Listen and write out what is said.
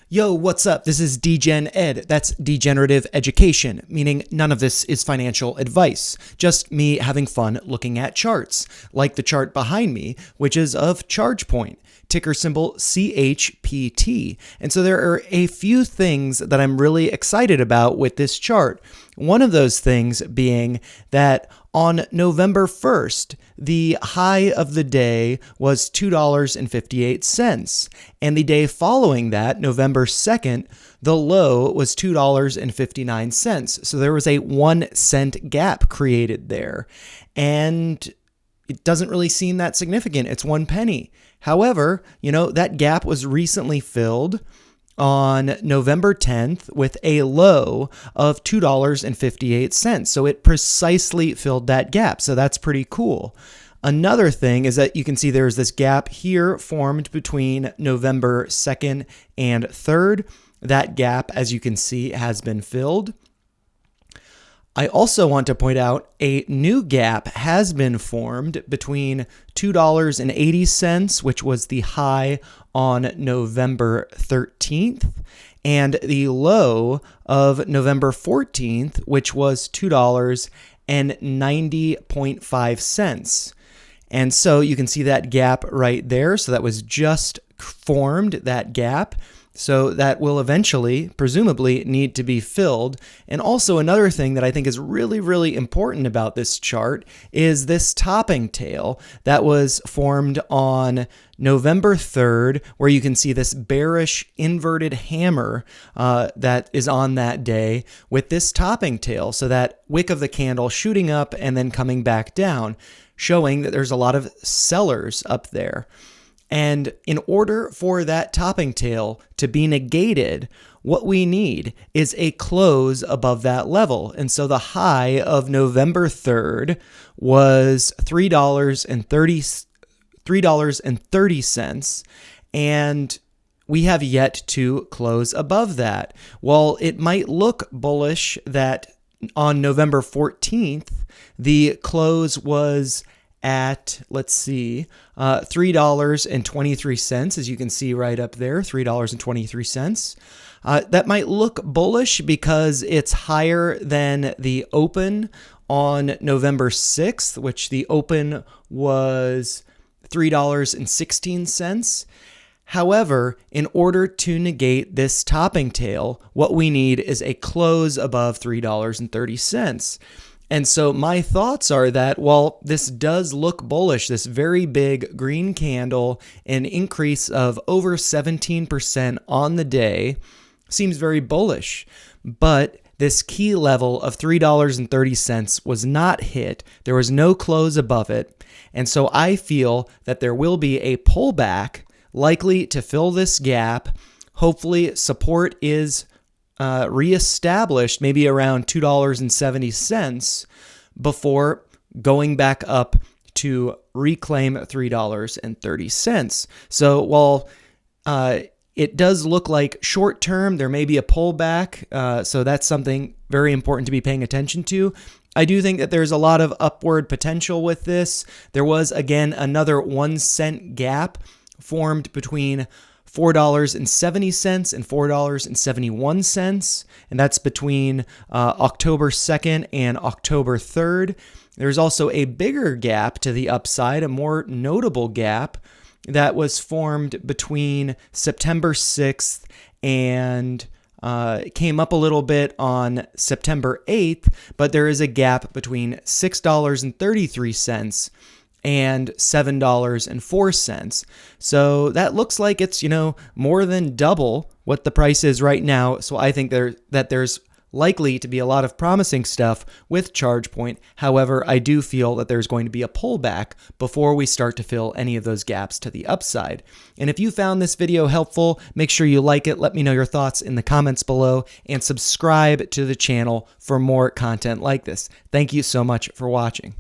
Yo, what's up? This is Degen Ed. That's degenerative education, meaning none of this is financial advice. Just me having fun looking at charts, like the chart behind me, which is of ChargePoint, ticker symbol CHPT. And so there are a few things that I'm really excited about with this chart. One of those things being that on November 1st, the high of the day was $2.58. And the day following that, November 2nd, the low was $2.59. So there was a 1 cent gap created there. And it doesn't really seem that significant. It's 1 penny. However, that gap was recently filled on November 10th with a low of $2.58. So it precisely filled that gap. So that's pretty cool. Another thing is that you can see there's this gap here formed between November 2nd and 3rd. That gap, as you can see, has been filled. I also want to point out a new gap has been formed between $2.80, which was the high on November 13th, and the low of November 14th, which was $2.90.5. And so you can see that gap right there. So that was just formed, that gap. So that will eventually, presumably, need to be filled. And also another thing that I think is really, really important about this chart is this topping tail that was formed on November 3rd, where you can see this bearish inverted hammer that is on that day with this topping tail. So that wick of the candle shooting up and then coming back down, showing that there's a lot of sellers up there. And in order for that topping tail to be negated, what we need is a close above that level. And so the high of November 3rd was $3.30, and we have yet to close above that. While it might look bullish that on November 14th, the close was at, $3.23, as you can see right up there, $3.23. That might look bullish because it's higher than the open on November 6th, which the open was $3.16. However, in order to negate this topping tail, what we need is a close above $3.30. And so my thoughts are that while this does look bullish, this very big green candle, an increase of over 17% on the day, seems very bullish. But this key level of $3.30 was not hit. There was no close above it. And so I feel that there will be a pullback likely to fill this gap. Hopefully support is reestablished maybe around $2.70 before going back up to reclaim $3.30. So while it does look like short term, there may be a pullback. So that's something very important to be paying attention to. I do think that there's a lot of upward potential with this. There was, again, another 1 cent gap formed between $4.70 and $4.71, and that's between October 2nd and October 3rd. There's also a bigger gap to the upside, a more notable gap that was formed between September 6th and came up a little bit on September 8th, but there is a gap between $6.33 and $7.04. So that looks like it's, more than double what the price is right now. So I think there's likely to be a lot of promising stuff with ChargePoint. However, I do feel that there's going to be a pullback before we start to fill any of those gaps to the upside. And if you found this video helpful, make sure you like it. Let me know your thoughts in the comments below and subscribe to the channel for more content like this. Thank you so much for watching.